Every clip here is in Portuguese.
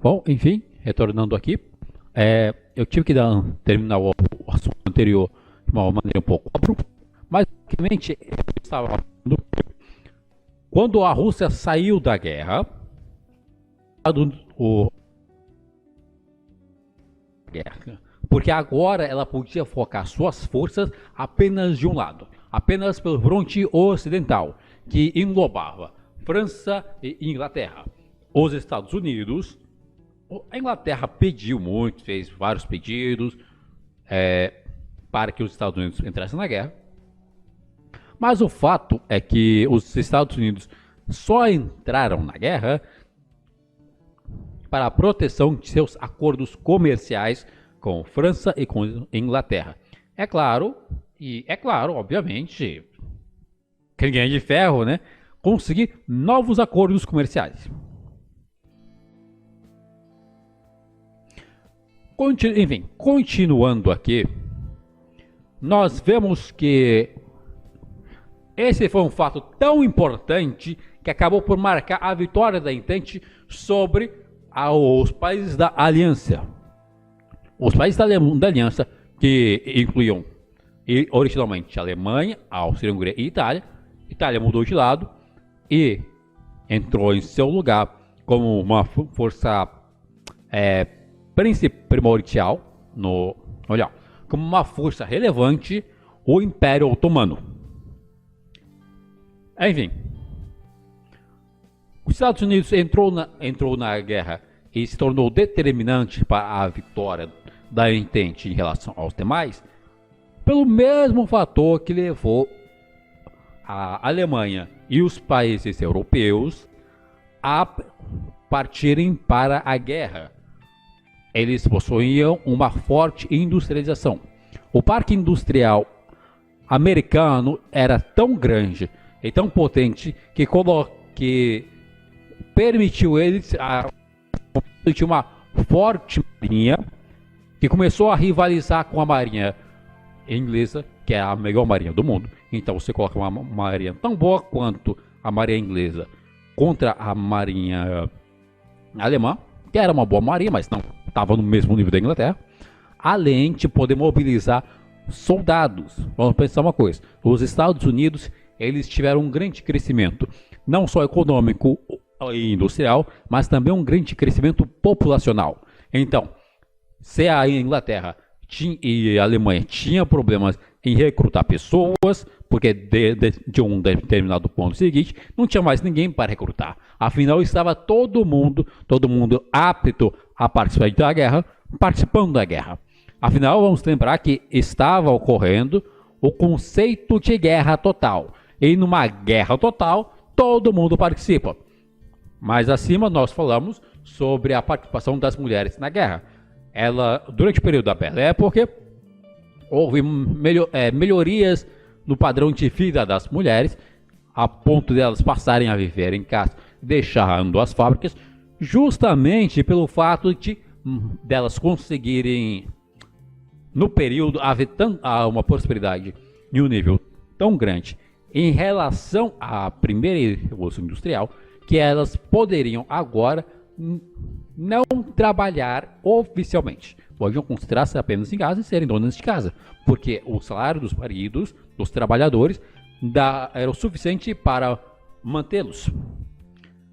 Bom, enfim, retornando aqui, eu tive que terminar o assunto anterior de uma maneira um pouco abrupta, mas basicamente eu estava falando quando a Rússia saiu da guerra, o guerra, porque agora ela podia focar suas forças apenas de um lado, apenas pelo fronte ocidental, que englobava França e Inglaterra. Os Estados Unidos, a Inglaterra pediu muito, fez vários pedidos para que os Estados Unidos entrassem na guerra, mas o fato é que os Estados Unidos só entraram na guerra para a proteção de seus acordos comerciais com França e com Inglaterra. É claro, obviamente, quem ganha de ferro, né? Conseguir novos acordos comerciais. Enfim, continuando aqui, nós vemos que esse foi um fato tão importante que acabou por marcar a vitória da Entente sobre os países da Aliança. Os países da Aliança, que incluíam originalmente a Alemanha, a Áustria-Hungria e Itália. Itália mudou de lado e entrou em seu lugar como uma força primordial, como uma força relevante, o Império Otomano. Enfim, os Estados Unidos entrou na guerra e se tornou determinante para a vitória da Entente em relação aos demais, pelo mesmo fator que levou a Alemanha e os países europeus a partirem para a guerra. Eles possuíam uma forte industrialização. O parque industrial americano era tão grande e tão potente que permitiu eles de uma forte marinha que começou a rivalizar com a marinha inglesa, que é a melhor marinha do mundo. Então você coloca uma marinha tão boa quanto a marinha inglesa contra a marinha alemã, que era uma boa marinha, mas não estava no mesmo nível da Inglaterra, além de poder mobilizar soldados. Vamos pensar uma coisa, os Estados Unidos eles tiveram um grande crescimento, não só econômico e industrial, mas também um grande crescimento populacional. Então, se a Inglaterra e a Alemanha tinham problemas em recrutar pessoas, porque de um determinado ponto seguinte, não tinha mais ninguém para recrutar. Afinal, estava todo mundo apto a participar da guerra, participando da guerra. Afinal, vamos lembrar que estava ocorrendo o conceito de guerra total. E numa guerra total, todo mundo participa. Mais acima, nós falamos sobre a participação das mulheres na guerra. Durante o período da Belle Époque, houve melhorias no padrão de vida das mulheres, a ponto de elas passarem a viver em casa, deixando as fábricas, justamente pelo fato de delas conseguirem, no período, haver uma prosperidade em um nível tão grande em relação à primeira revolução industrial, que elas poderiam agora não trabalhar oficialmente. Podiam concentrar-se apenas em casa e serem donas de casa, porque o salário dos maridos, dos trabalhadores, era o suficiente para mantê-los.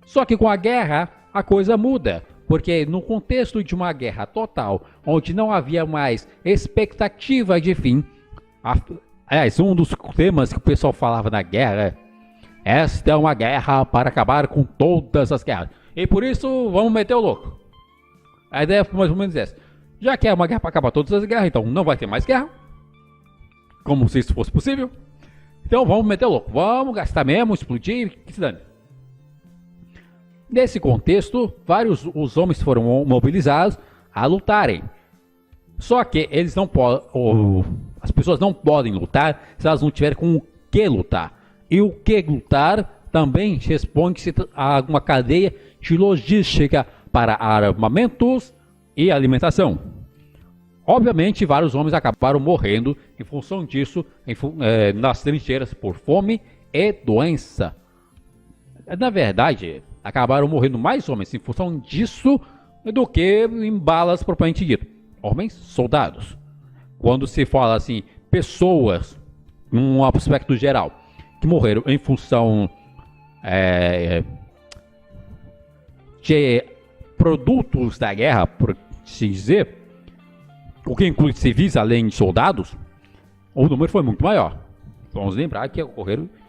Só que com a guerra, a coisa muda, porque no contexto de uma guerra total, onde não havia mais expectativa de fim, aliás, um dos temas que o pessoal falava na guerra esta é uma guerra para acabar com todas as guerras. E por isso, vamos meter o louco. A ideia foi mais ou menos essa. Já que é uma guerra para acabar todas as guerras, então não vai ter mais guerra. Como se isso fosse possível. Então vamos meter o louco. Vamos gastar mesmo, explodir, que se dane. Nesse contexto, os homens foram mobilizados a lutarem. Só que eles não podem, as pessoas não podem lutar se elas não tiverem com o que lutar. E o que lutar também responde-se a uma cadeia de logística para armamentos e alimentação. Obviamente, vários homens acabaram morrendo em função disso, nas trincheiras por fome e doença. Na verdade, acabaram morrendo mais homens em função disso do que em balas propriamente dito. Homens, soldados. Quando se fala assim, pessoas, num aspecto geral, que morreram em função de produtos da guerra, por se dizer, o que inclui civis além de soldados, o número foi muito maior. Vamos lembrar que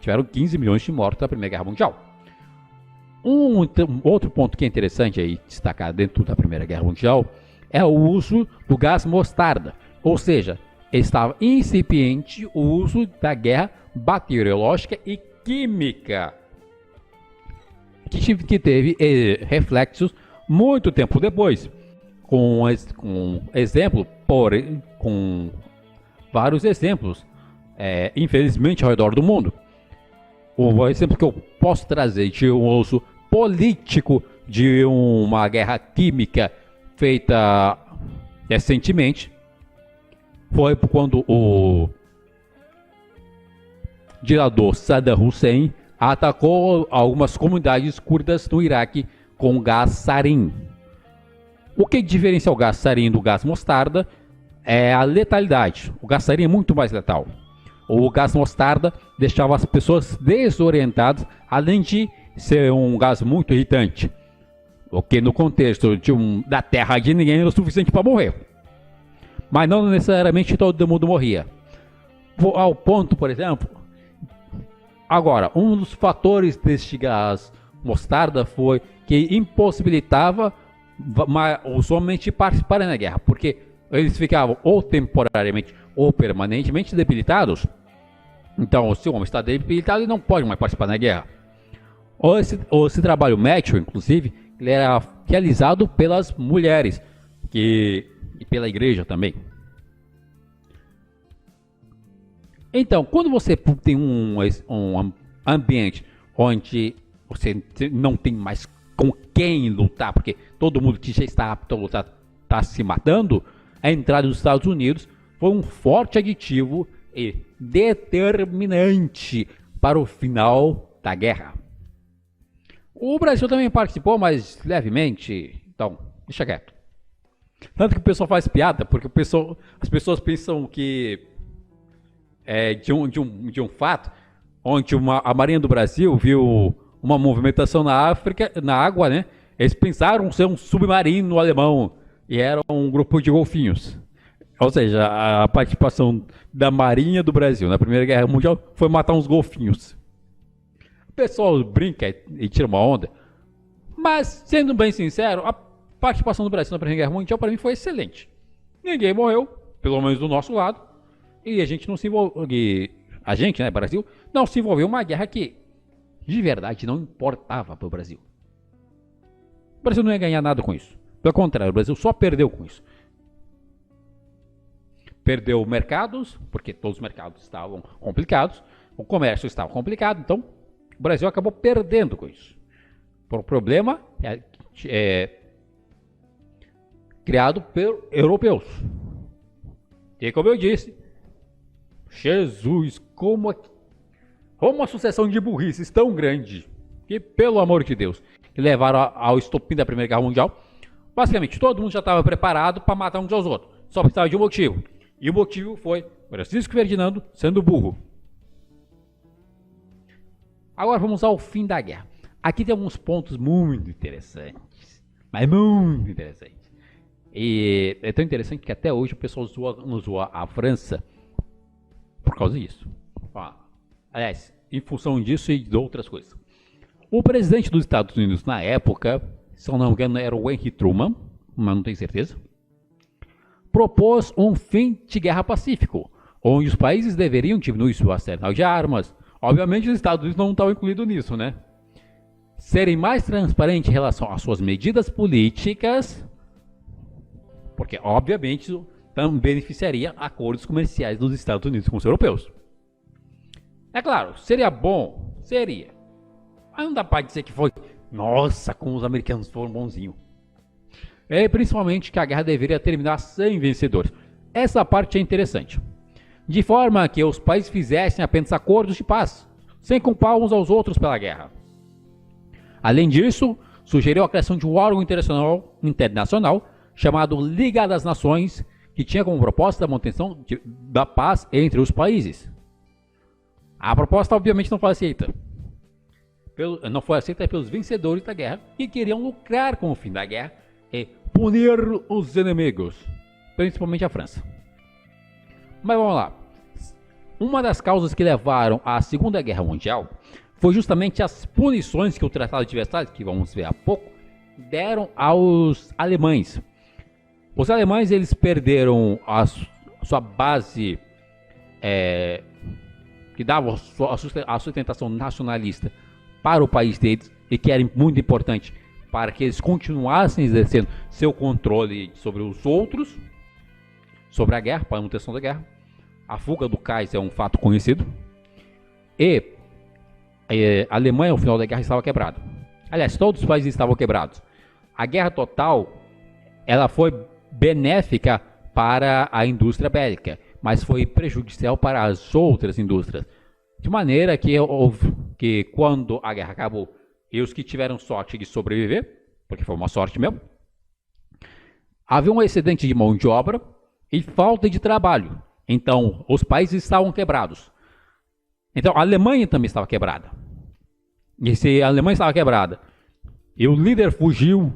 tiveram 15 milhões de mortos na Primeira Guerra Mundial. Outro ponto que é interessante aí destacar dentro da Primeira Guerra Mundial é o uso do gás mostarda, ou seja, estava incipiente o uso da guerra bacteriológica e química, que teve reflexos muito tempo depois, com vários exemplos, infelizmente, ao redor do mundo. O exemplo que eu posso trazer de um uso político de uma guerra química feita recentemente foi quando o ditador Saddam Hussein atacou algumas comunidades curdas no Iraque com gás sarin. O que diferencia o gás sarin do gás mostarda é a letalidade. O gás sarin é muito mais letal. O gás mostarda deixava as pessoas desorientadas, além de ser um gás muito irritante. O que no contexto da terra de ninguém era o suficiente para morrer. Mas não necessariamente todo mundo morria. Ao ponto, por exemplo... Agora, um dos fatores deste gás mostarda foi que impossibilitava os homens de participarem na guerra, porque eles ficavam ou temporariamente ou permanentemente debilitados. Então, se o homem está debilitado, ele não pode mais participar da guerra. Esse trabalho médico, inclusive, ele era realizado pelas mulheres e pela igreja também. Então, quando você tem um ambiente onde você não tem mais com quem lutar, porque todo mundo que já está apto a lutar está se matando, a entrada dos Estados Unidos foi um forte aditivo e determinante para o final da guerra. O Brasil também participou, mas levemente, então, deixa quieto. Tanto que o pessoal faz piada, porque as pessoas pensam que de um fato onde a Marinha do Brasil viu uma movimentação na África, na água, né? Eles pensaram ser um submarino alemão e era um grupo de golfinhos. Ou seja, a participação da Marinha do Brasil na Primeira Guerra Mundial foi matar uns golfinhos. O pessoal brinca e tira uma onda, mas, sendo bem sincero, a participação do Brasil na Primeira Guerra Mundial para mim foi excelente. Ninguém morreu, pelo menos do nosso lado. E a gente não se envolveu, Brasil, não se envolveu em uma guerra que, de verdade, não importava para o Brasil. O Brasil não ia ganhar nada com isso. Pelo contrário, o Brasil só perdeu com isso. Perdeu mercados, porque todos os mercados estavam complicados, o comércio estava complicado, então o Brasil acabou perdendo com isso. O problema criado por europeus. E como eu disse, Jesus, como uma sucessão de burrices tão grande que, pelo amor de Deus, que levaram ao estopim da Primeira Guerra Mundial. Basicamente, todo mundo já estava preparado para matar uns aos outros. Só precisava de um motivo. E o motivo foi Francisco Ferdinando sendo burro. Agora vamos ao fim da guerra. Aqui tem alguns pontos muito interessantes. Mas muito interessantes. E é tão interessante que até hoje o pessoal zoa a França por causa disso. Aliás, em função disso e de outras coisas. O presidente dos Estados Unidos na época, se eu não me engano, era o Henry Truman, mas não tenho certeza, propôs um fim de guerra pacífico, onde os países deveriam diminuir seu arsenal de armas. Obviamente os Estados Unidos não estão incluídos nisso, né? Serem mais transparentes em relação às suas medidas políticas, porque obviamente isso também beneficiaria acordos comerciais dos Estados Unidos com os europeus. É claro, seria bom, seria. Mas não dá para dizer que foi, nossa, como os americanos foram bonzinhos. Principalmente que a guerra deveria terminar sem vencedores. Essa parte é interessante. De forma que os países fizessem apenas acordos de paz, sem culpar uns aos outros pela guerra. Além disso, sugeriu a criação de um órgão internacional chamado Liga das Nações, que tinha como proposta a manutenção da paz entre os países. A proposta obviamente não foi aceita. Não foi aceita pelos vencedores da guerra, que queriam lucrar com o fim da guerra e punir os inimigos, principalmente a França. Mas vamos lá. Uma das causas que levaram à Segunda Guerra Mundial foi justamente as punições que o Tratado de Versalhes, que vamos ver há pouco, deram aos alemães. Os alemães eles perderam a sua base que dava a sustentação nacionalista para o país deles e que era muito importante para que eles continuassem exercendo seu controle sobre os outros, sobre a guerra, para a manutenção da guerra. A fuga do Kaiser é um fato conhecido. E a Alemanha, ao final da guerra, estava quebrada. Aliás, todos os países estavam quebrados. A guerra total, ela foi benéfica para a indústria bélica, mas foi prejudicial para as outras indústrias. De maneira que quando a guerra acabou, e os que tiveram sorte de sobreviver, porque foi uma sorte mesmo, havia um excedente de mão de obra e falta de trabalho. Então, os países estavam quebrados. Então, a Alemanha também estava quebrada. E se a Alemanha estava quebrada e o líder fugiu,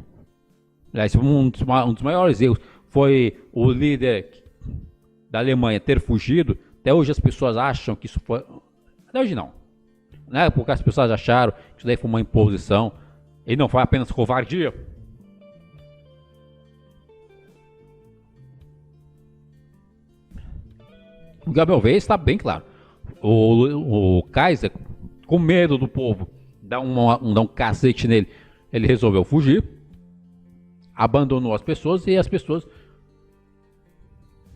um dos maiores erros foi o líder da Alemanha ter fugido. Até hoje as pessoas acham que isso foi... Até hoje não. Né? Porque as pessoas acharam que isso daí foi uma imposição e não foi apenas covardia. O a meu ver está bem claro. O Kaiser, com medo do povo dar um cacete nele, ele resolveu fugir, abandonou as pessoas e as pessoas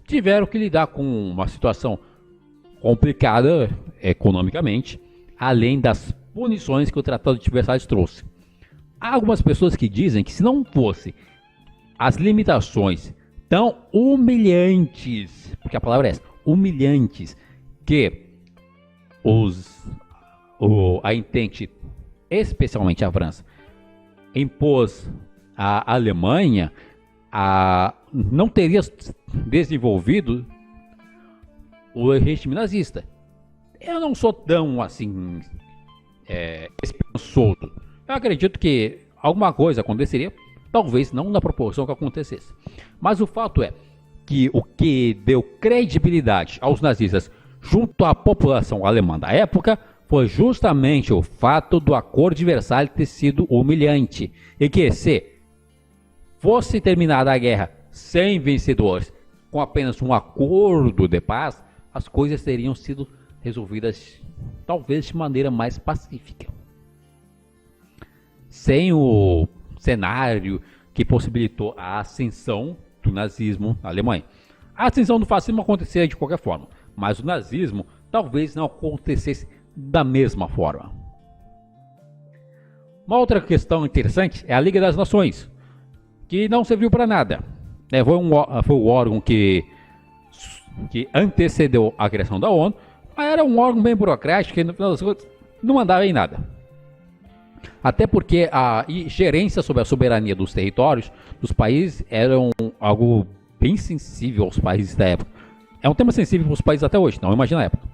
tiveram que lidar com uma situação complicada economicamente, além das punições que o Tratado de Versalhes trouxe. Há algumas pessoas que dizem que se não fosse as limitações tão humilhantes, porque a palavra é essa, humilhantes, que a Entente, especialmente a França, impôs à Alemanha, não teria desenvolvido o regime nazista. Eu não sou tão assim esperançoso. Eu acredito que alguma coisa aconteceria, talvez não na proporção que acontecesse. Mas o fato é que o que deu credibilidade aos nazistas junto à população alemã da época foi justamente o fato do Acordo de Versalhes ter sido humilhante. E que se fosse terminada a guerra sem vencedores, com apenas um acordo de paz, as coisas teriam sido resolvidas talvez de maneira mais pacífica. Sem o cenário que possibilitou a ascensão do nazismo na Alemanha. A ascensão do fascismo acontecia de qualquer forma, mas o nazismo talvez não acontecesse da mesma forma. Uma outra questão interessante é a Liga das Nações, que não serviu para nada. Foi o órgão que antecedeu a criação da ONU, mas era um órgão bem burocrático que no final das contas não mandava em nada. Até porque a gerência sobre a soberania dos territórios dos países era algo bem sensível aos países da época. É um tema sensível para os países até hoje, não imagina a época.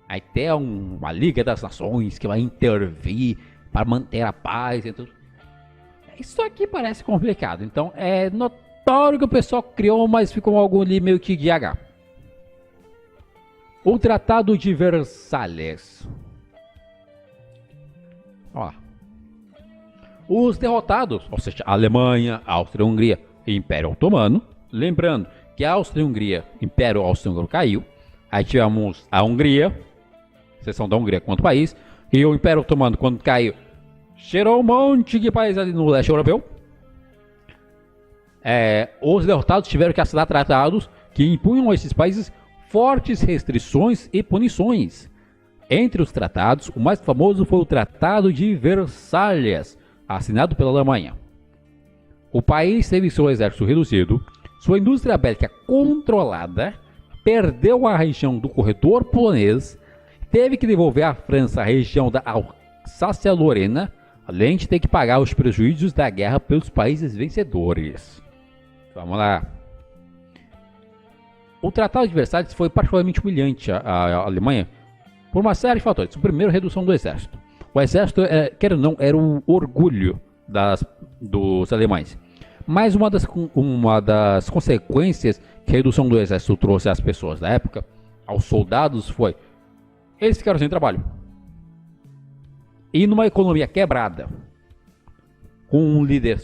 Aí tem uma Liga das Nações que vai intervir para manter a paz. Isso aqui parece complicado, então é notório que o pessoal criou, mas ficou algo ali meio que de H. O Tratado de Versalhes. Ó. Os derrotados, ou seja, a Alemanha, a Áustria-Hungria e o Império Otomano, lembrando que a Áustria-Hungria, Império Austro-Húngaro caiu, aí tivemos a Hungria, seção da Hungria quanto país, e o Império Otomano quando caiu, cheirou um monte de países ali no leste europeu. Os derrotados tiveram que assinar tratados que impunham a esses países fortes restrições e punições. Entre os tratados, o mais famoso foi o Tratado de Versalhes, assinado pela Alemanha. O país teve seu exército reduzido, sua indústria bélica controlada, perdeu a região do corredor polonês, teve que devolver à França a região da Alsácia-Lorena, além de ter que pagar os prejuízos da guerra pelos países vencedores. Vamos lá. O Tratado de Versalhes foi particularmente humilhante à Alemanha por uma série de fatores. O primeiro, redução do exército. O exército, quer ou não, era o orgulho dos alemães. Mas uma das consequências que a redução do exército trouxe às pessoas da época, aos soldados, foi: eles ficaram sem trabalho. E numa economia quebrada, com o líder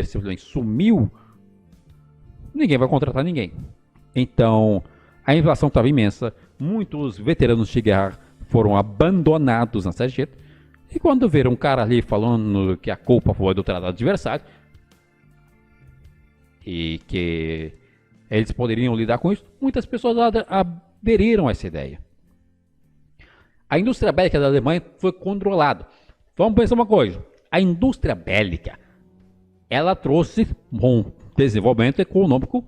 simplesmente sumiu, ninguém vai contratar ninguém. Então, a inflação estava imensa, muitos veteranos de guerra foram abandonados na sarjeta, e quando viram um cara ali falando que a culpa foi do Tratado de Versalhes, e que eles poderiam lidar com isso, muitas pessoas aderiram a essa ideia. A indústria bélica da Alemanha foi controlada. Vamos pensar uma coisa: a indústria bélica, ela trouxe um desenvolvimento econômico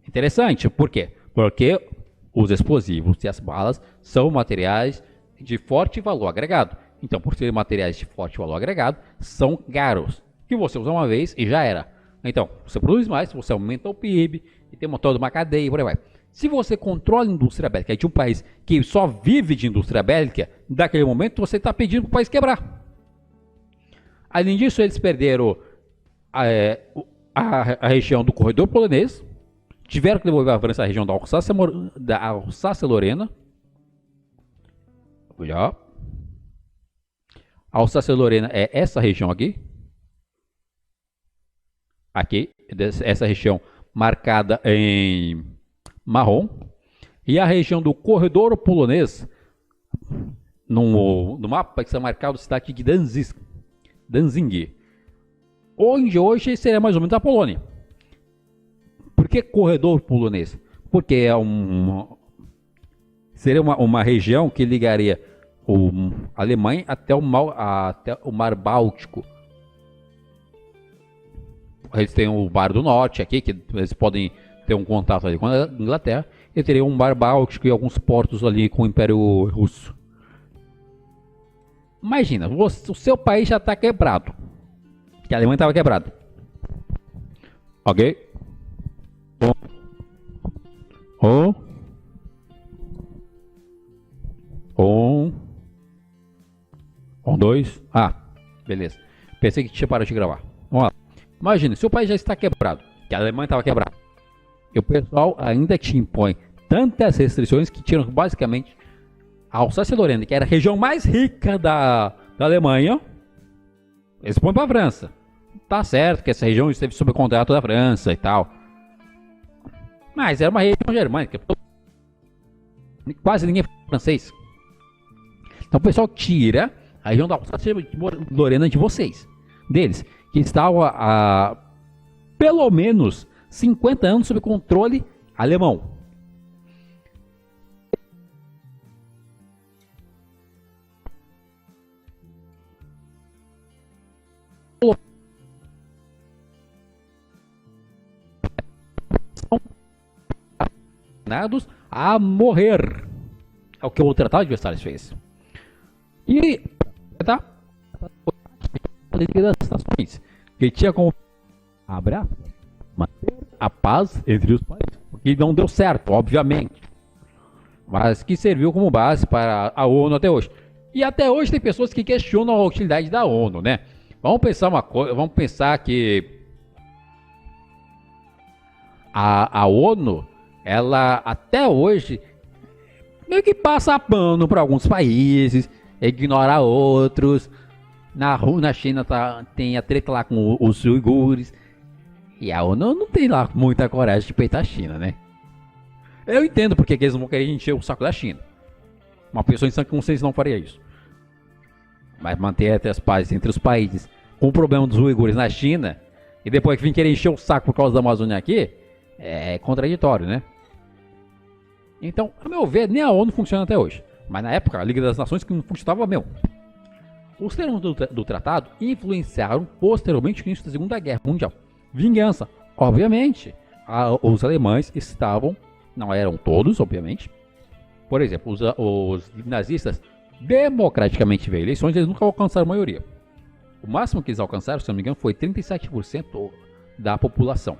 interessante. Por quê? Porque os explosivos e as balas são materiais de forte valor agregado. Então, por serem materiais de forte valor agregado, são caros, que você usa uma vez e já era. Então, você produz mais, você aumenta o PIB, e tem toda uma cadeia e por aí vai. Se você controla a indústria bélica de um país que só vive de indústria bélica, daquele momento você está pedindo para o país quebrar. Além disso, eles perderam a região do corredor polonês, tiveram que devolver a França a região da Alsácia-Lorena. Olha, a Alsácia-Lorena é essa região aqui. Aqui, essa região marcada em marrom. E a região do corredor polonês, no mapa que está marcado, a cidade de Danzig, onde hoje seria mais ou menos a Polônia. Por que corredor polonês? Porque seria uma região que ligaria a Alemanha até o Mar Báltico. Eles têm o Mar do Norte aqui, que eles podem ter um contato ali com a Inglaterra, e teriam um Mar Báltico e alguns portos ali com o Império Russo. Imagina, o seu país já está quebrado, que a Alemanha estava quebrada. Ok? Dois. Beleza. Pensei que tinha parado de gravar. Vamos lá. Imagina, se o país já está quebrado, que a Alemanha estava quebrada, e o pessoal ainda te impõe tantas restrições que tiram basicamente a Alsácia-Lorena, que era a região mais rica da Alemanha, eles põem para a França. Tá certo que essa região esteve sob contrato da França e tal, mas era uma região germânica, quase ninguém fala francês. Então o pessoal tira a região da Alsácia-Lorena de vocês, deles, que estavam há pelo menos 50 anos sob controle alemão. A morrer. É o que o Tratado de Versalhes fez. E a Liga das Nações, que tinha como manter a paz entre os países, que não deu certo, obviamente, mas que serviu como base para a ONU até hoje. E até hoje tem pessoas que questionam a utilidade da ONU, né? Vamos pensar uma coisa, vamos pensar que a ONU, ela até hoje meio que passa pano para alguns países, ignora outros. Na China tem a treta lá com os uigures. E a ONU não tem lá muita coragem de peitar a China, né? Eu entendo porque eles não vão querer encher o saco da China. Uma pessoa em sã consciência não faria isso. Mas manter as pazes entre os países, com o problema dos uigures na China, e depois que vem querer encher o saco por causa da Amazônia aqui, é contraditório, né? Então, a meu ver, nem a ONU funciona até hoje. Mas na época, a Liga das Nações que não funcionava mesmo. Os termos do tratado influenciaram posteriormente o início da Segunda Guerra Mundial. Vingança. Obviamente, os alemães estavam, não eram todos, obviamente. Por exemplo, os nazistas, democraticamente via eleições, eles nunca alcançaram maioria. O máximo que eles alcançaram, se não me engano, foi 37% da população.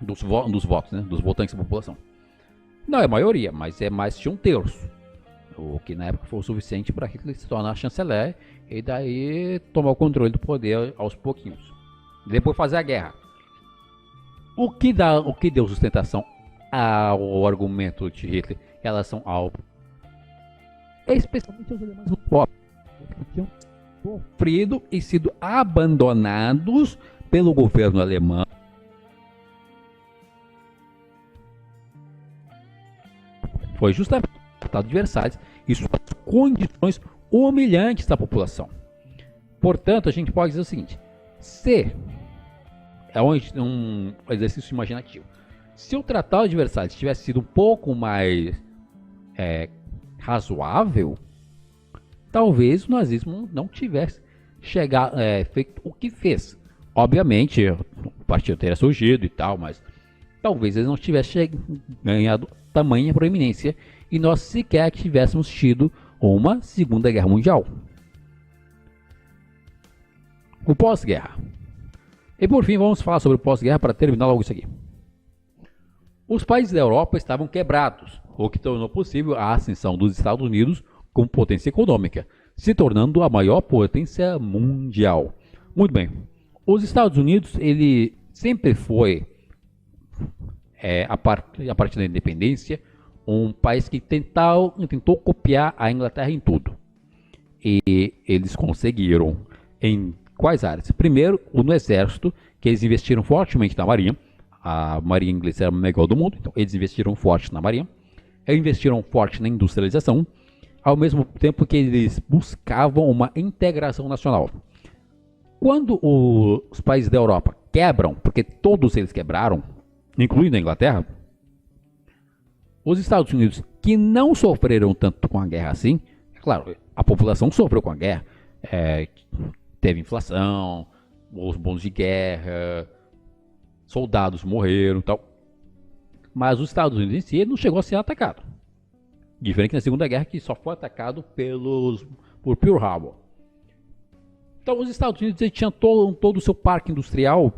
Dos votos, né? Dos votantes da população. Não é a maioria, mas é mais de um terço. O que na época foi o suficiente para Hitler se tornar chanceler e daí tomar o controle do poder aos pouquinhos. Depois fazer a guerra. O que deu sustentação ao argumento de Hitler em relação ao... especialmente os alemães pobres, que tinham sofrido e sido abandonados pelo governo alemão. Foi justamente o Tratado de Versalhes e suas condições humilhantes da população. Portanto, a gente pode dizer o seguinte: se é um exercício imaginativo, se o Tratado de Versalhes tivesse sido um pouco mais razoável, talvez o nazismo não tivesse feito o que fez. Obviamente, o partido teria surgido e tal, mas talvez ele não tivesse ganhado tamanha proeminência e nós sequer tivéssemos tido uma Segunda Guerra Mundial. O pós-guerra. E por fim, vamos falar sobre o pós-guerra para terminar logo isso aqui. Os países da Europa estavam quebrados, o que tornou possível a ascensão dos Estados Unidos como potência econômica, se tornando a maior potência mundial. Muito bem, os Estados Unidos ele sempre foi, a partir da independência, um país que tentou copiar a Inglaterra em tudo. E eles conseguiram em quais áreas? Primeiro, no exército, que eles investiram fortemente na marinha. A marinha inglesa era a melhor do mundo, então eles investiram forte na marinha. Eles investiram forte na industrialização, ao mesmo tempo que eles buscavam uma integração nacional. Quando os países da Europa quebram, porque todos eles quebraram, incluindo a Inglaterra, os Estados Unidos, que não sofreram tanto com a guerra assim, é claro, a população sofreu com a guerra, teve inflação, os bônus de guerra, soldados morreram e tal, mas os Estados Unidos em si não chegou a ser atacado, diferente da Segunda Guerra, que só foi atacado por Pearl Harbor. Então os Estados Unidos tinham todo o seu parque industrial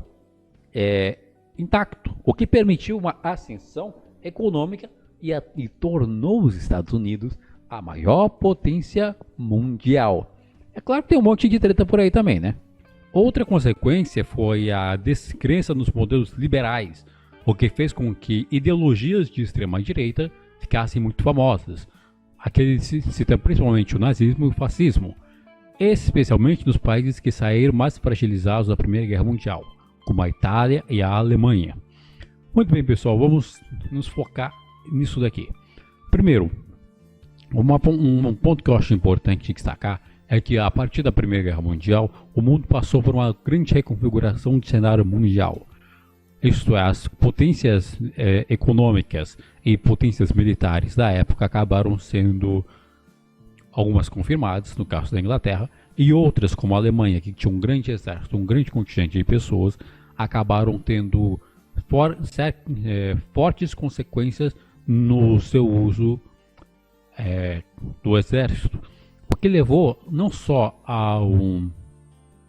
intacto, o que permitiu uma ascensão econômica e tornou os Estados Unidos a maior potência mundial. É claro que tem um monte de treta por aí também, né? Outra consequência foi a descrença nos modelos liberais, o que fez com que ideologias de extrema direita ficassem muito famosas. Aqui se cita principalmente o nazismo e o fascismo, especialmente nos países que saíram mais fragilizados da Primeira Guerra Mundial, como a Itália e a Alemanha. Muito bem, pessoal, vamos nos focar nisso daqui. Primeiro, um ponto que eu acho importante destacar é que a partir da Primeira Guerra Mundial, o mundo passou por uma grande reconfiguração de cenário mundial. Isto é, as potências econômicas e potências militares da época acabaram sendo algumas confirmadas, no caso da Inglaterra, e outras, como a Alemanha, que tinha um grande exército, um grande contingente de pessoas, acabaram tendo fortes consequências no seu uso do exército, o que levou não só a uma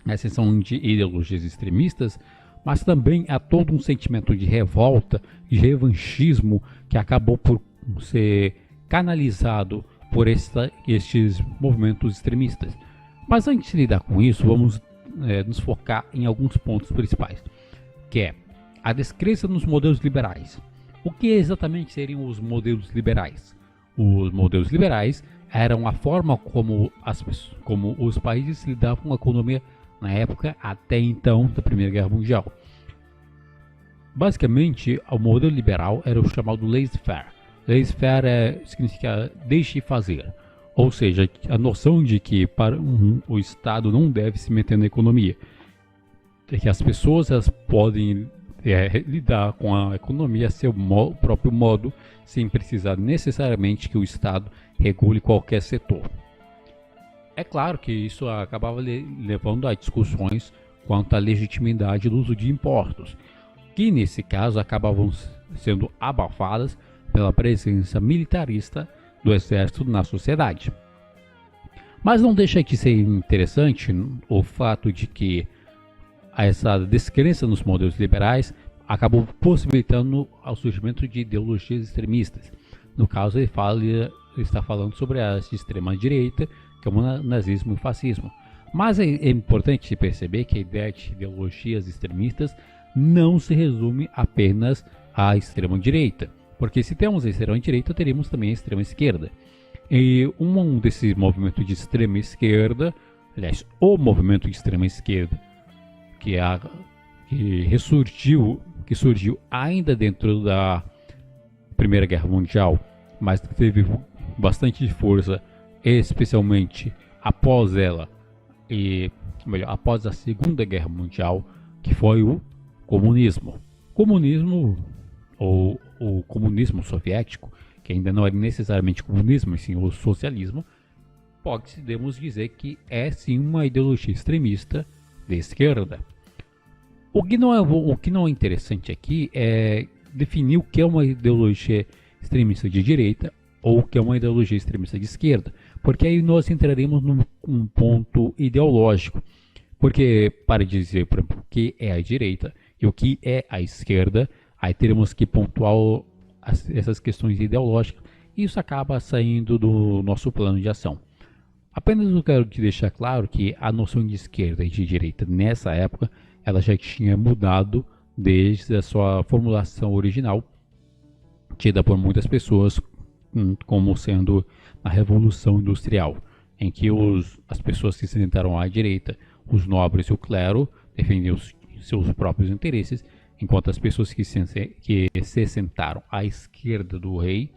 ascensão de ideologias extremistas, mas também a todo um sentimento de revolta e revanchismo que acabou por ser canalizado por estes movimentos extremistas. Mas antes de lidar com isso, vamos nos focar em alguns pontos principais, que é a descrença nos modelos liberais. O que exatamente seriam os modelos liberais? Os modelos liberais eram a forma como os países lidavam com a economia na época até então da Primeira Guerra Mundial. Basicamente, o modelo liberal era o chamado laissez-faire. Laissez-faire significa deixe fazer, ou seja, a noção de que o Estado não deve se meter na economia, que as pessoas podem lidar com a economia a seu próprio modo, sem precisar necessariamente que o Estado regule qualquer setor. É claro que isso acabava levando a discussões quanto à legitimidade do uso de impostos, que nesse caso acabavam sendo abafadas pela presença militarista do exército na sociedade. Mas não deixa de ser interessante o fato de que essa descrença nos modelos liberais acabou possibilitando o surgimento de ideologias extremistas. No caso, ele está falando sobre a extrema-direita, que é o nazismo e o fascismo. Mas é importante perceber que a ideia de ideologias extremistas não se resume apenas à extrema-direita, porque se temos a extrema-direita, teríamos também a extrema-esquerda. E um desses movimentos de extrema-esquerda, aliás, o movimento de extrema-esquerda, que surgiu ainda dentro da Primeira Guerra Mundial, mas teve bastante força, especialmente após ela, após a Segunda Guerra Mundial, que foi o comunismo. Ou o comunismo soviético, que ainda não era necessariamente comunismo, mas sim o socialismo, podemos dizer que é sim uma ideologia extremista de esquerda. O que não é interessante aqui é definir o que é uma ideologia extremista de direita ou o que é uma ideologia extremista de esquerda, porque aí nós entraremos num ponto ideológico. Porque, para dizer, por exemplo, o que é a direita e o que é a esquerda, aí teremos que pontuar essas questões ideológicas, e isso acaba saindo do nosso plano de ação. Apenas eu quero te deixar claro que a noção de esquerda e de direita nessa época, ela já tinha mudado desde a sua formulação original, tida por muitas pessoas como sendo a Revolução Industrial, em que as pessoas que se sentaram à direita, os nobres e o clero, defendiam seus próprios interesses, enquanto as pessoas que se sentaram à esquerda do rei,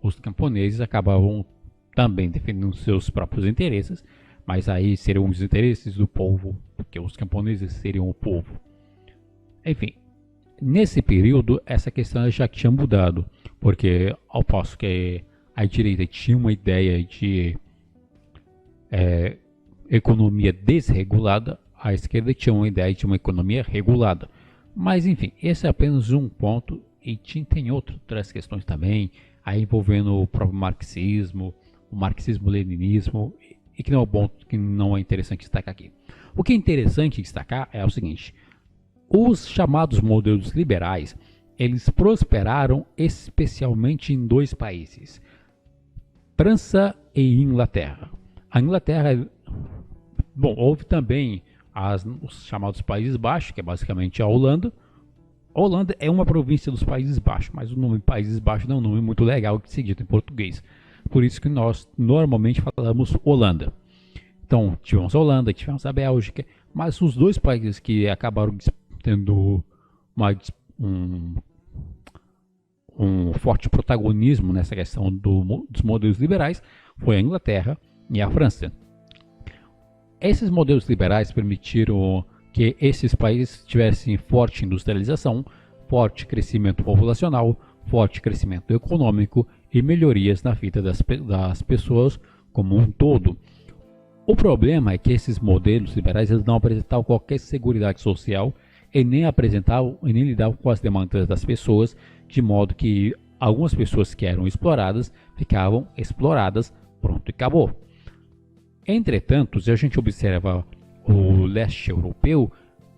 os camponeses, acabavam também defendendo seus próprios interesses, mas aí seriam os interesses do povo, porque os camponeses seriam o povo. Enfim, nesse período essa questão já tinha mudado, porque ao passo que a direita tinha uma ideia de economia desregulada, a esquerda tinha uma ideia de uma economia regulada. Mas enfim, esse é apenas um ponto, e tem outras questões também, aí envolvendo o próprio marxismo, o marxismo-leninismo, e que não é interessante destacar aqui. O que é interessante destacar é o seguinte: os chamados modelos liberais, eles prosperaram especialmente em dois países, França e Inglaterra. A Inglaterra, houve também os chamados Países Baixos, que é basicamente a Holanda. A Holanda é uma província dos Países Baixos, mas o nome Países Baixos não é um nome muito legal de ser dito em português. Por isso que nós normalmente falamos Holanda. Então, tivemos a Holanda, tivemos a Bélgica, mas os dois países que acabaram tendo um forte protagonismo nessa questão dos modelos liberais foi a Inglaterra e a França. Esses modelos liberais permitiram que esses países tivessem forte industrialização, forte crescimento populacional, forte crescimento econômico e melhorias na vida das pessoas como um todo. O problema é que esses modelos liberais eles não apresentavam qualquer seguridade social e nem lidavam com as demandas das pessoas, de modo que algumas pessoas que eram exploradas ficavam exploradas, pronto e acabou. Entretanto, se a gente observa o leste europeu,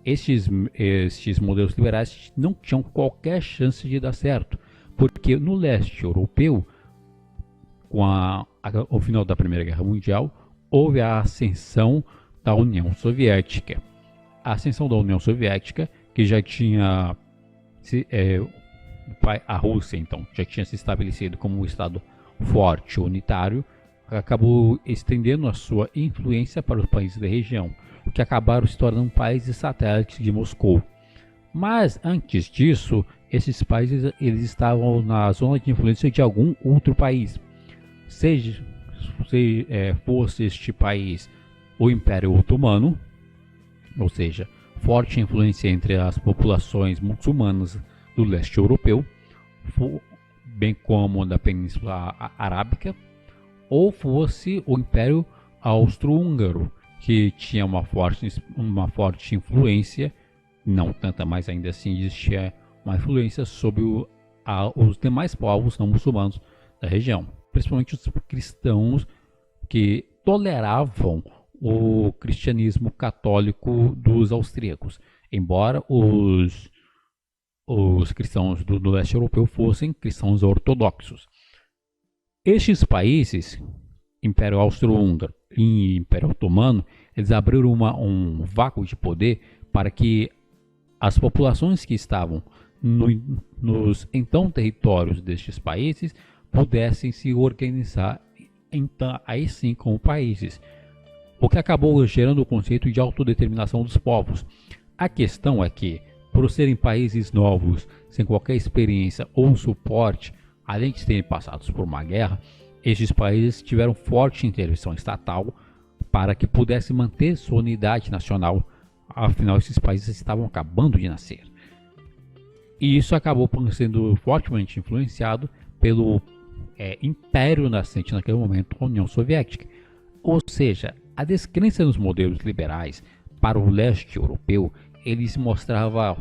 estes modelos liberais não tinham qualquer chance de dar certo, porque no leste europeu, com o final da Primeira Guerra Mundial, houve a ascensão da União Soviética. A ascensão da União Soviética, que já tinha a Rússia, então, já tinha se estabelecido como um estado forte, unitário, acabou estendendo a sua influência para os países da região, que acabaram se tornando países satélites de Moscou. Mas antes disso, esses países eles estavam na zona de influência de algum outro país, seja fosse este país o Império Otomano, ou seja, forte influência entre as populações muçulmanas do leste europeu, bem como da Península Arábica, ou fosse o Império Austro-Húngaro, que tinha uma forte influência, não tanta, mas ainda assim existia uma influência sobre os demais povos não muçulmanos da região, principalmente os cristãos que toleravam o cristianismo católico dos austríacos, embora os cristãos do leste europeu fossem cristãos ortodoxos. Estes países, Império Austro-Húngaro e Império Otomano, eles abriram um vácuo de poder para que as populações que estavam nos então territórios destes países pudessem se organizar então, aí sim como países, o que acabou gerando o conceito de autodeterminação dos povos. A questão é que, por serem países novos, sem qualquer experiência ou suporte, além de terem passado por uma guerra, estes países tiveram forte intervenção estatal para que pudessem manter sua unidade nacional. Afinal, esses países estavam acabando de nascer. E isso acabou sendo fortemente influenciado pelo império nascente naquele momento, a União Soviética. Ou seja, a descrença nos modelos liberais para o leste europeu, ele se mostrava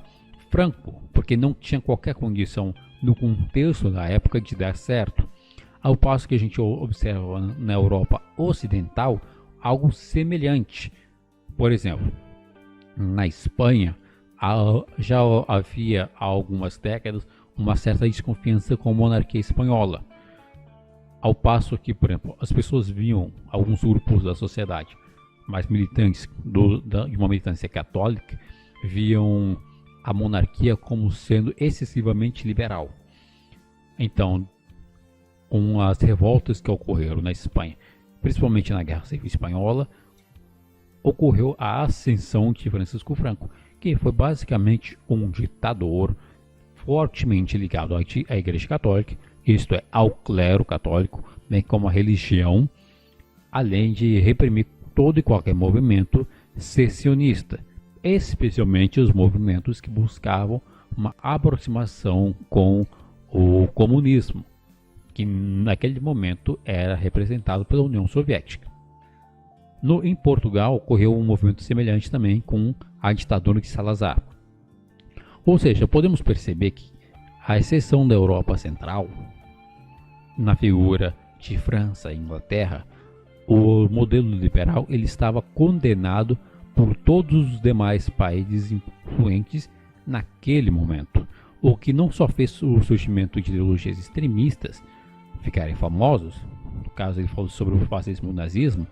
franco, porque não tinha qualquer condição no contexto da época de dar certo. Ao passo que a gente observa na Europa Ocidental algo semelhante. Por exemplo, na Espanha já havia há algumas décadas uma certa desconfiança com a monarquia espanhola. Ao passo que, por exemplo, as pessoas viam alguns grupos da sociedade mais militantes de uma militância católica, viam a monarquia como sendo excessivamente liberal. Então, com as revoltas que ocorreram na Espanha, principalmente na Guerra Civil Espanhola, ocorreu a ascensão de Francisco Franco, que foi basicamente um ditador fortemente ligado à Igreja Católica, isto é, ao clero católico, bem como à religião, além de reprimir todo e qualquer movimento secessionista, especialmente os movimentos que buscavam uma aproximação com o comunismo, que naquele momento era representado pela União Soviética. Em Portugal ocorreu um movimento semelhante também com a ditadura de Salazar. Ou seja, podemos perceber que, à exceção da Europa Central, na figura de França e Inglaterra, o modelo liberal ele estava condenado por todos os demais países influentes naquele momento, o que não só fez o surgimento de ideologias extremistas ficarem famosos, no caso ele falou sobre o fascismo e o nazismo,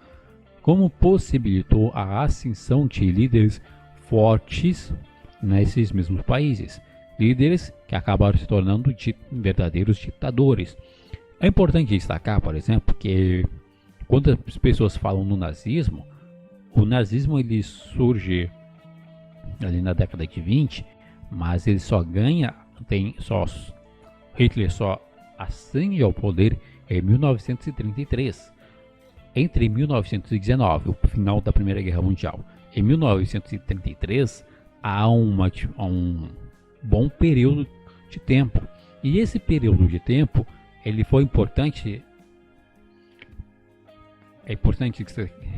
como possibilitou a ascensão de líderes fortes nesses mesmos países, líderes que acabaram se tornando verdadeiros ditadores. É importante destacar, por exemplo, que quando as pessoas falam no nazismo, o nazismo ele surge ali na década de 20, mas ele só ganha, Hitler só ascende ao poder em 1933. Entre 1919, o final da Primeira Guerra Mundial, e 1933, há um bom período de tempo. E esse período de tempo, ele foi importante. É importante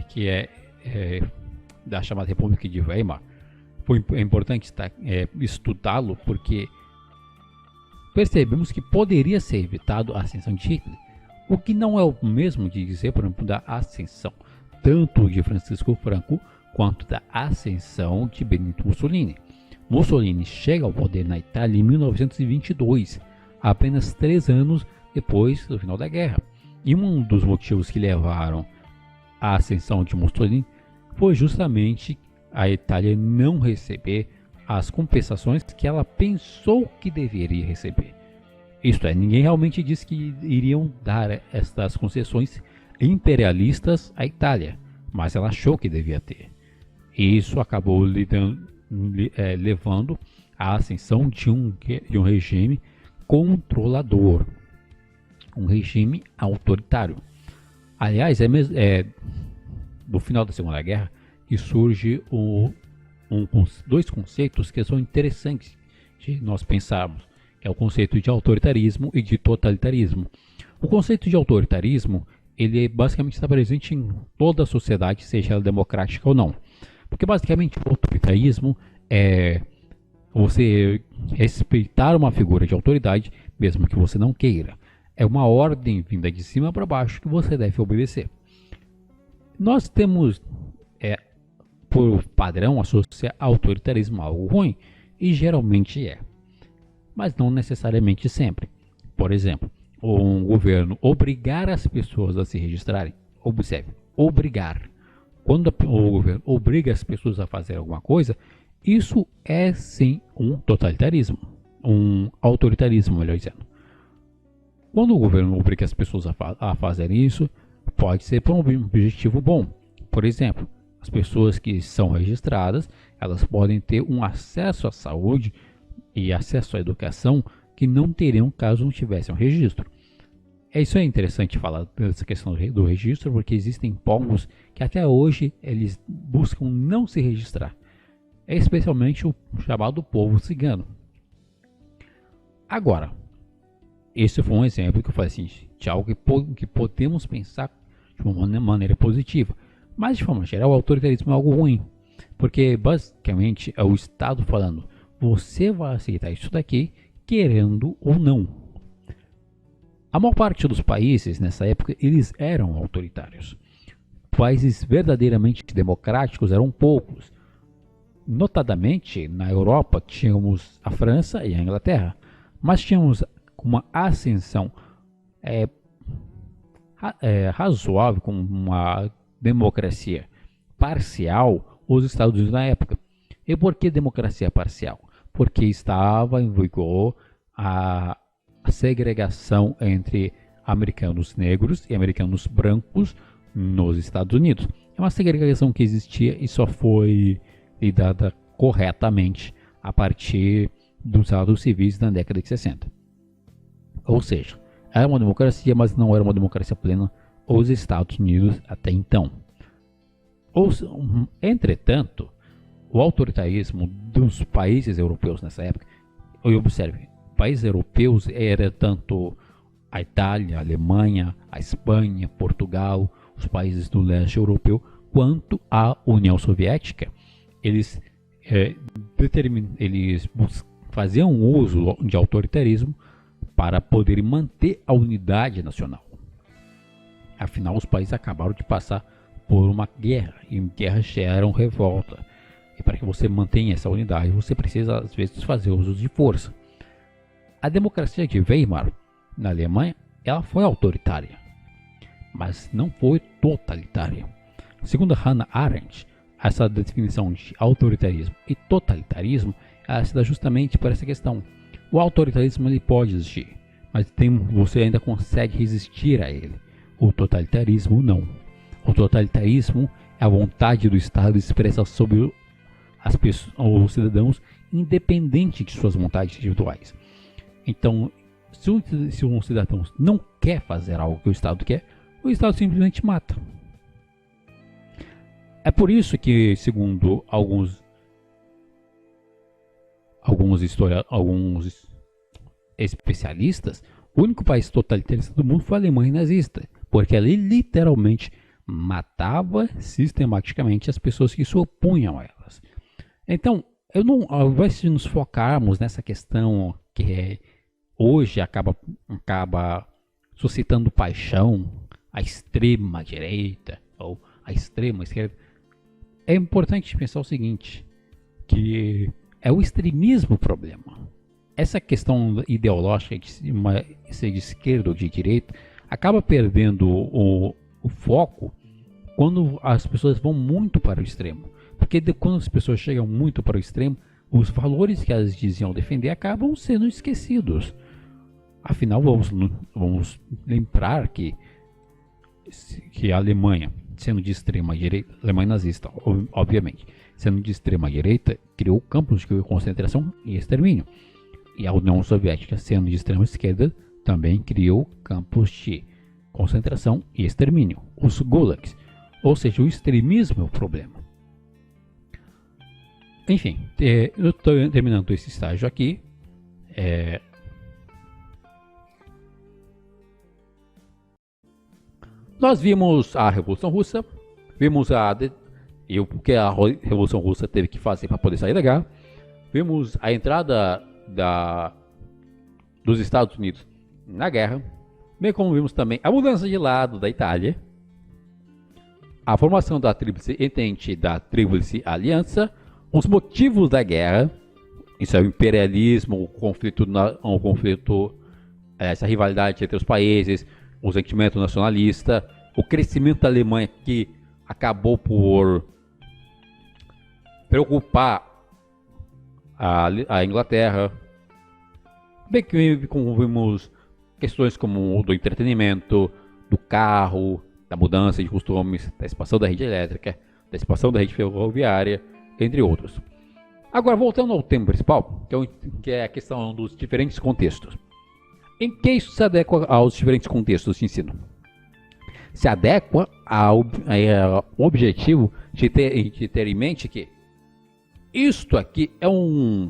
que da chamada República de Weimar. É importante estudá-lo porque percebemos que poderia ser evitado a ascensão de Hitler, o que não é o mesmo de dizer, por exemplo, da ascensão tanto de Francisco Franco quanto da ascensão de Benito Mussolini. Mussolini chega ao poder na Itália em 1922, apenas 3 anos depois do final da guerra. E um dos motivos que levaram à ascensão de Mussolini foi justamente a Itália não receber as compensações que ela pensou que deveria receber. Isto é, ninguém realmente disse que iriam dar estas concessões imperialistas à Itália, mas ela achou que devia ter. E isso acabou levando à ascensão de um regime controlador, um regime autoritário. Aliás, no final da Segunda Guerra que surge dois conceitos que são interessantes de nós pensarmos, que é o conceito de autoritarismo e de totalitarismo. O conceito de autoritarismo, ele basicamente está presente em toda a sociedade, seja ela democrática ou não. Porque basicamente o autoritarismo é você respeitar uma figura de autoridade, mesmo que você não queira. É uma ordem vinda de cima para baixo que você deve obedecer. Nós temos, é, por padrão, associar autoritarismo a algo ruim, e geralmente é, mas não necessariamente sempre. Por exemplo, um governo obrigar as pessoas a se registrarem. Observe, obrigar. Quando o governo obriga as pessoas a fazer alguma coisa, isso é sim um totalitarismo, um autoritarismo, melhor dizendo. Quando o governo obriga as pessoas a fazerem isso, pode ser por um objetivo bom. Por exemplo, as pessoas que são registradas, elas podem ter um acesso à saúde e acesso à educação que não teriam caso não tivessem um registro. Isso é interessante falar dessa questão do registro, porque existem povos que até hoje eles buscam não se registrar. É especialmente o chamado povo cigano. Agora, esse foi um exemplo que eu falei assim, de algo que podemos pensar de uma maneira positiva. Mas de forma geral, o autoritarismo é algo ruim. Porque basicamente é o Estado falando, você vai aceitar isso daqui, querendo ou não. A maior parte dos países nessa época, eles eram autoritários. Países verdadeiramente democráticos eram poucos. Notadamente, na Europa, tínhamos a França e a Inglaterra. Mas tínhamos uma ascensão razoável, com uma democracia parcial, os Estados Unidos na época. E por que democracia parcial? Porque estava em vigor a segregação entre americanos negros e americanos brancos nos Estados Unidos. É uma segregação que existia e só foi lidada corretamente a partir dos atos civis da década de 60. Ou seja, era uma democracia, mas não era uma democracia plena os Estados Unidos até então. Entretanto, o autoritarismo dos países europeus nessa época, observe, países europeus era tanto a Itália, a Alemanha, a Espanha, Portugal, os países do leste europeu, quanto a União Soviética. Eles faziam uso de autoritarismo para poderem manter a unidade nacional. Afinal, os países acabaram de passar por uma guerra, e guerras geram revolta. E para que você mantenha essa unidade, você precisa, às vezes, fazer uso de força. A democracia de Weimar, na Alemanha, ela foi autoritária, mas não foi totalitária. Segundo Hannah Arendt, essa definição de autoritarismo e totalitarismo, ela se dá justamente por essa questão. O autoritarismo ele pode existir, mas você ainda consegue resistir a ele. O totalitarismo não. O totalitarismo é a vontade do Estado expressa sobre os cidadãos, independente de suas vontades individuais. Então, se um cidadão não quer fazer algo que o Estado quer, o Estado simplesmente mata. É por isso que, segundo alguns especialistas, o único país totalitarista do mundo foi a Alemanha nazista, porque ali literalmente matava sistematicamente as pessoas que se opunham a elas. Então, ao invés de nos focarmos nessa questão que hoje acaba suscitando paixão, a extrema direita ou a extrema esquerda, é importante pensar o seguinte, que é o extremismo o problema. Essa questão ideológica de ser de esquerda ou de direita acaba perdendo o foco quando as pessoas vão muito para o extremo. Porque quando as pessoas chegam muito para o extremo, os valores que elas diziam defender acabam sendo esquecidos. Afinal, vamos lembrar que a Alemanha, sendo de extrema direita, Alemanha nazista, obviamente, sendo de extrema direita, criou campos de concentração e extermínio. E a União Soviética, sendo de extrema esquerda, também criou campos de concentração e extermínio, os gulags. Ou seja, o extremismo é o problema. Enfim, eu estou terminando esse estágio aqui. Nós vimos a Revolução Russa, vimos o que a Revolução Russa teve que fazer para poder sair da guerra, vimos a entrada dos Estados Unidos na guerra, bem como vimos também a mudança de lado da Itália. a formação da Tríplice Entente, da Tríplice Aliança, os motivos da guerra, isso é o imperialismo, o conflito, essa rivalidade entre os países, o sentimento nacionalista, o crescimento da Alemanha que acabou por preocupar a Inglaterra, bem que como vimos questões como o do entretenimento, do carro, da mudança de costumes, da expansão da rede elétrica, da expansão da rede ferroviária, entre outros. Agora, voltando ao tema principal, que é a questão dos diferentes contextos. Em que isso se adequa aos diferentes contextos de ensino? Se adequa ao objetivo de ter em mente que isto aqui é um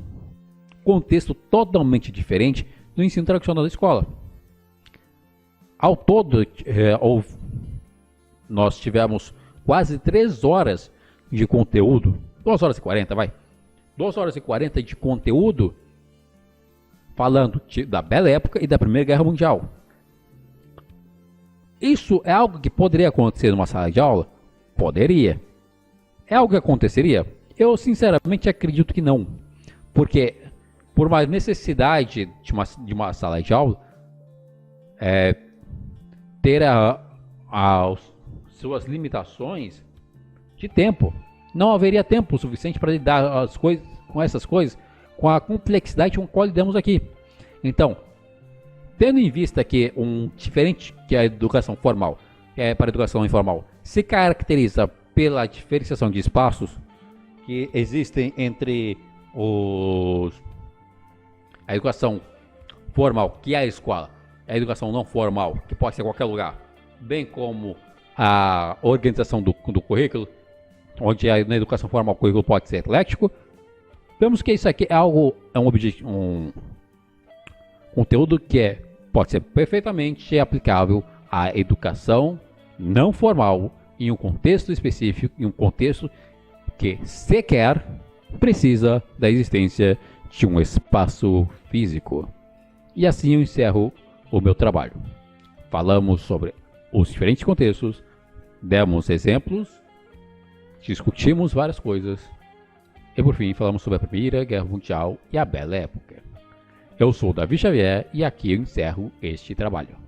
contexto totalmente diferente do ensino tradicional da escola. Ao todo, nós tivemos quase 3 horas de conteúdo, 2 horas e 40, vai. 2 horas e 40 de conteúdo falando da Bela Época e da Primeira Guerra Mundial. Isso é algo que poderia acontecer numa sala de aula? Poderia. É algo que aconteceria? Eu sinceramente acredito que não. Porque por mais necessidade de uma sala de aula, ter as suas limitações de tempo. Não haveria tempo suficiente para lidar com essas coisas, com a complexidade com a qual lidamos aqui. Então, tendo em vista que diferente que a educação formal, para a educação informal, se caracteriza pela diferenciação de espaços que existem entre a educação formal, que é a escola, a educação não formal, que pode ser qualquer lugar, bem como a organização do currículo, onde na educação formal o currículo pode ser eclético. Vemos que isso aqui é um conteúdo que pode ser perfeitamente aplicável à educação não formal em um contexto específico, em um contexto que sequer precisa da existência de um espaço físico. E assim eu encerro o meu trabalho. Falamos sobre os diferentes contextos, demos exemplos, discutimos várias coisas e por fim falamos sobre a Primeira Guerra Mundial e a Bela Época. Eu sou Davi Xavier e aqui eu encerro este trabalho.